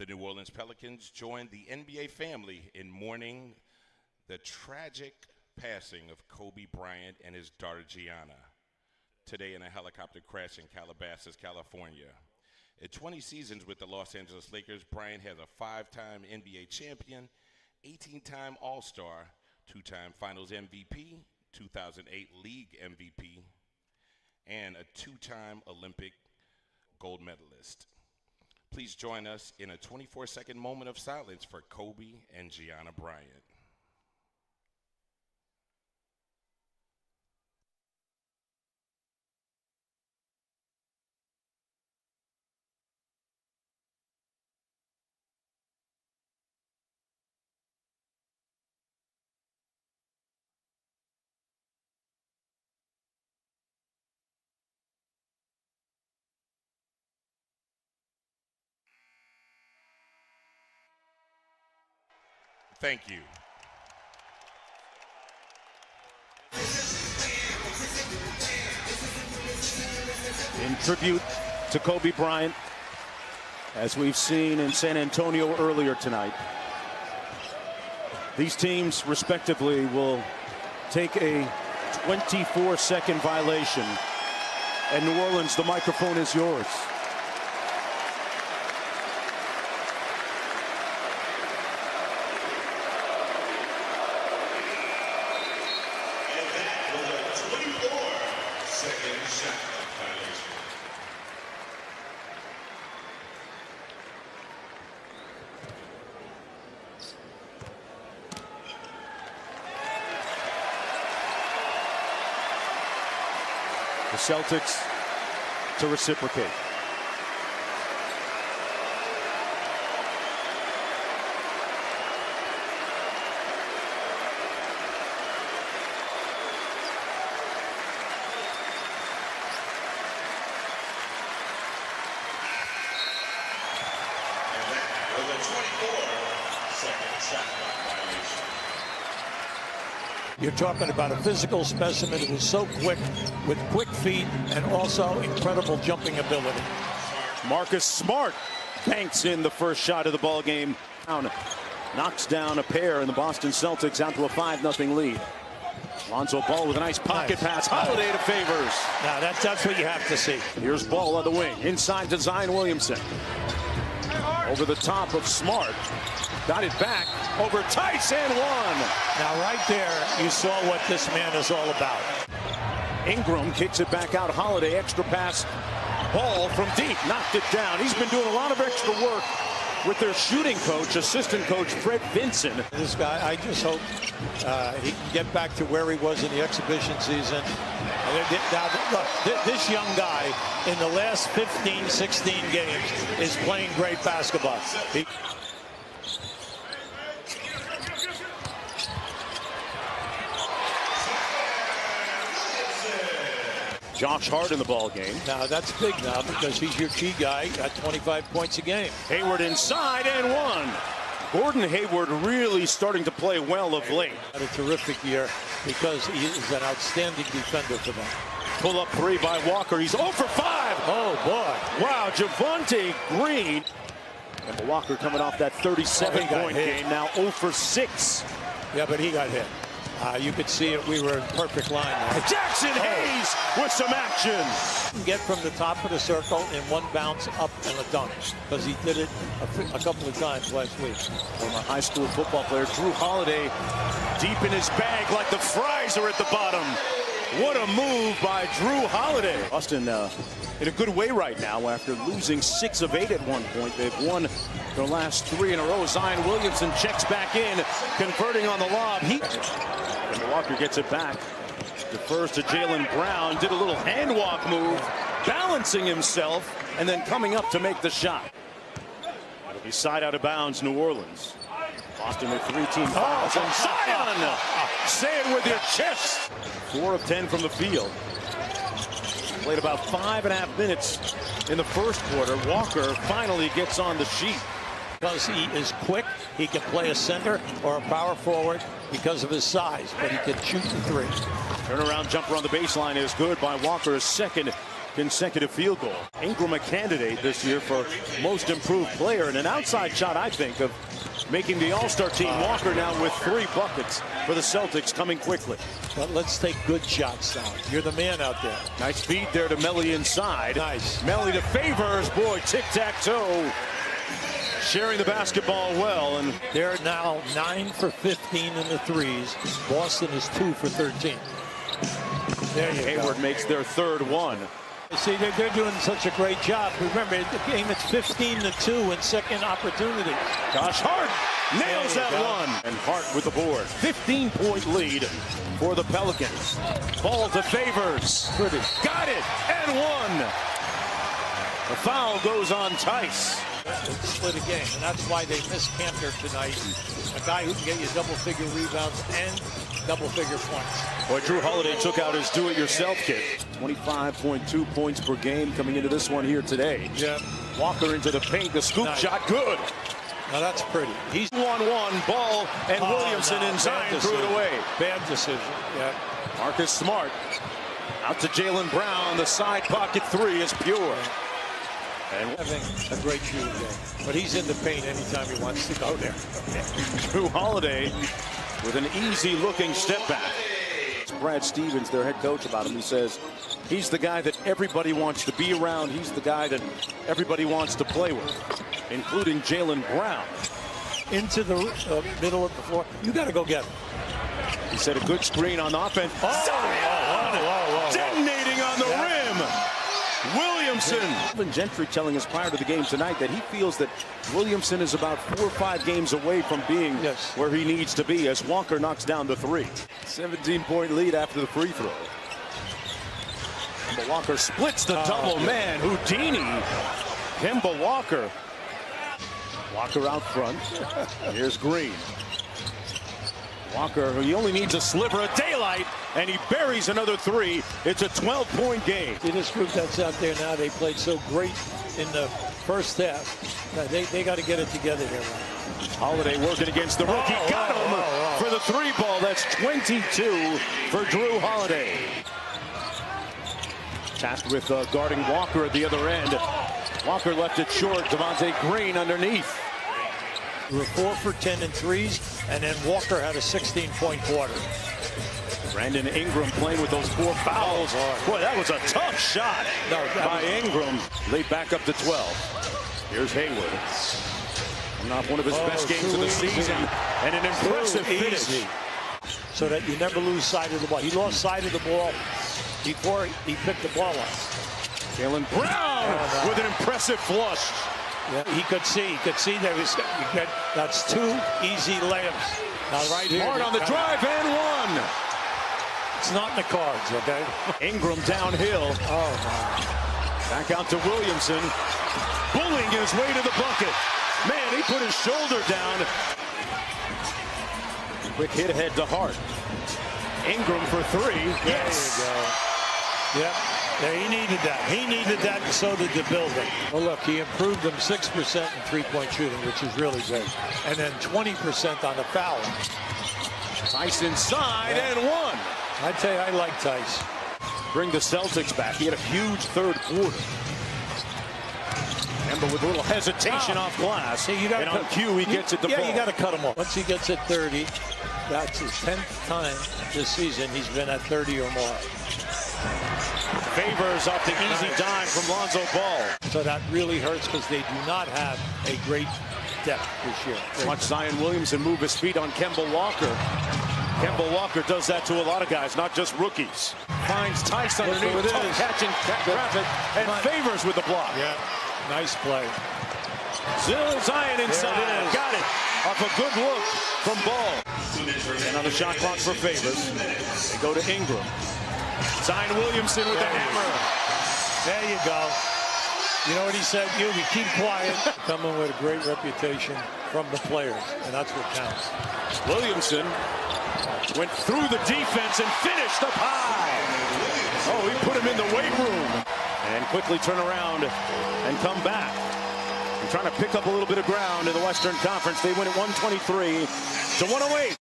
The New Orleans Pelicans joined the NBA family in mourning the tragic passing of Kobe Bryant and his daughter Gianna today in a helicopter crash in Calabasas, California. In 20 seasons with the Los Angeles Lakers, Bryant has a 5-time NBA champion, 18-time All-Star, 2-time Finals MVP, 2008 League MVP, and a 2-time Olympic gold medalist. Please join us in a 24-second moment of silence for Kobe and Gianna Bryant. Thank you. In tribute to Kobe Bryant, as we've seen in San Antonio earlier tonight, these teams respectively will take a 24-second violation. And New Orleans, the microphone is yours. The Celtics to reciprocate. Was a 24-second shot clock violation. You're talking about a physical specimen who is so quick, with quick feet and also incredible jumping ability. Marcus Smart banks in the first shot of the ball game. Knocks down a pair, and the Boston Celtics out to a 5-0 lead. Lonzo Ball with a nice pocket pass. Holiday to Favors. Now that's what you have to see. Here's Ball on the wing. Inside to Zion Williamson. Over the top of Smart. Got it back over Tice and one. Now right there, you saw what this man is all about. Ingram kicks it back out. Holiday, extra pass. Ball from deep, knocked it down. He's been doing a lot of extra work with their shooting coach, assistant coach Fred Vinson. This guy, I just hope he can get back to where he was in the exhibition season. Now, look, this young guy in the last 15, 16 games is playing great basketball. Josh Hart in the ball game. Now that's big now because he's your key guy at 25 points a game. Hayward inside and one. Gordon Hayward really starting to play well of late. Had a terrific year because he is an outstanding defender for them. Pull up three by Walker. He's 0 for 5. Oh boy. Wow, Javonte Green. And Walker coming off that 37-point game, now 0 for 6. Yeah, but he got hit. You could see it. We were in perfect line there. Jackson Hayes with some action. Get from the top of the circle in one bounce up and a dunk, because he did it a couple of times last week. Former high school football player Drew Holiday deep in his bag like the fries are at the bottom. What a move by Drew Holiday. Boston in a good way right now after losing 6 of 8 at one point. They've won their last 3 in a row. Zion Williamson checks back in, converting on the lob. And Walker gets it back. Defers to Jaylen Brown. Did a little hand walk move, balancing himself, and then coming up to make the shot. It'll be side out of bounds, New Orleans. Boston with 3 team fouls. And Zion! Say it with your chest. 4 of 10 from the field. Played about 5.5 minutes in the first quarter. Walker finally gets on the sheet. Because he is quick, he can play a center or a power forward because of his size, but he can shoot the 3. Turnaround jumper on the baseline is good by Walker. His second consecutive field goal. Ingram a candidate this year for most improved player, and an outside shot, I think, of making the All-Star team. Walker now with 3 buckets for the Celtics coming quickly. But let's take good shots now. You're the man out there. Nice feed there to Melly inside. Nice. Melly to Favors. Boy, tic-tac-toe. Sharing the basketball well. And they're now 9 for 15 in the threes. Boston is 2 for 13. There you Hayward go. makes their 3rd one. See, they're doing such a great job. Remember, the game it's 15-2 in second opportunity. Josh Hart nails that one. And Hart with the board. 15-point lead for the Pelicans. Ball to Favors. Pretty. Got it and one. The foul goes on Tice. It split a game, and that's why they missed Cantor tonight. A guy who can get you double-figure rebounds and double-figure points. Boy, Drew Holiday took out his do-it-yourself kit. 25.2 points per game coming into this one here today. Yeah. Walker into the paint, the scoop shot, good. Now that's pretty. He's 1-1, Ball and Williamson and Zion threw it away. Bad decision. Yeah. Marcus Smart out to Jaylen Brown. The side pocket 3 is pure. And having a great shooting game, but he's in the paint anytime he wants to go there. Drew Holiday with an easy-looking step back. It's Brad Stevens, their head coach, about him. He says he's the guy that everybody wants to be around. He's the guy that everybody wants to play with, including Jaylen Brown. Into the middle of the floor. You got to go get him. He said a good screen on offense. Detonating on the rim. Williamson. Alvin Gentry telling us prior to the game tonight that he feels that Williamson is about 4 or 5 games away from being where he needs to be as Walker knocks down the 3. 17-point lead after the free throw. Kemba Walker splits the double. Man, Houdini. Kemba Walker. Walker out front. Here's Green. Walker, he only needs a sliver of daylight, and he buries another 3. It's a 12-point game. See, this group that's out there now, they played so great in the first half. They got to get it together here. Holiday working against the rookie. Got him for the 3 ball. That's 22 for Drew Holiday. Tasked with guarding Walker at the other end. Walker left it short. Devontae Green underneath. We were 4 for 10 in threes, and then Walker had a 16-point quarter. Brandon Ingram playing with those 4 fouls. Boy, that was a tough shot by Ingram. Laid back up to 12. Here's Hayward. Coming off one of his best games of the season. And an impressive finish. So that you never lose sight of the ball. He lost sight of the ball before he picked the ball up. Jaylen Brown with an impressive flush. Yeah, he could see there was, that's 2 easy layups. Now right here. Smart on the drive and one. It's not in the cards, okay? Ingram downhill. Oh, my. Back out to Williamson. Bullying his way to the bucket. Man, he put his shoulder down. Quick hit ahead to Hart. Ingram for 3. Yes. There you go. Yep. Yeah, he needed that. He needed that, and so did the building. Well, look, he improved them 6% in three-point shooting, which is really good. And then 20% on the foul. Tice inside and one. I tell you, I like Tice. Bring the Celtics back. He had a huge 3rd quarter. Kemba with a little hesitation off glass. See, you got on cue, he gets it to ball. You got to cut him off. Once he gets at 30, that's his 10th time this season he's been at 30 or more. Favors off the easy dime from Lonzo Ball. So that really hurts because they do not have a great depth this year. Watch Zion Williamson move his feet on Kemba Walker. Kemba Walker does that to a lot of guys, not just rookies. Finds Tice underneath, tough catch and grab it, and Favors with the block. Yeah, nice play. Zion inside, got it. Off a good look from Ball. And on the shot clock for Favors. They go to Ingram. Zion Williamson with the hammer. There you go. You know what he said? You keep quiet. Coming with a great reputation from the players, and that's what counts. Williamson went through the defense and finished up high. Oh, he put him in the weight room. And quickly turn around and come back. And trying to pick up a little bit of ground in the Western Conference. They win at 123 to 108.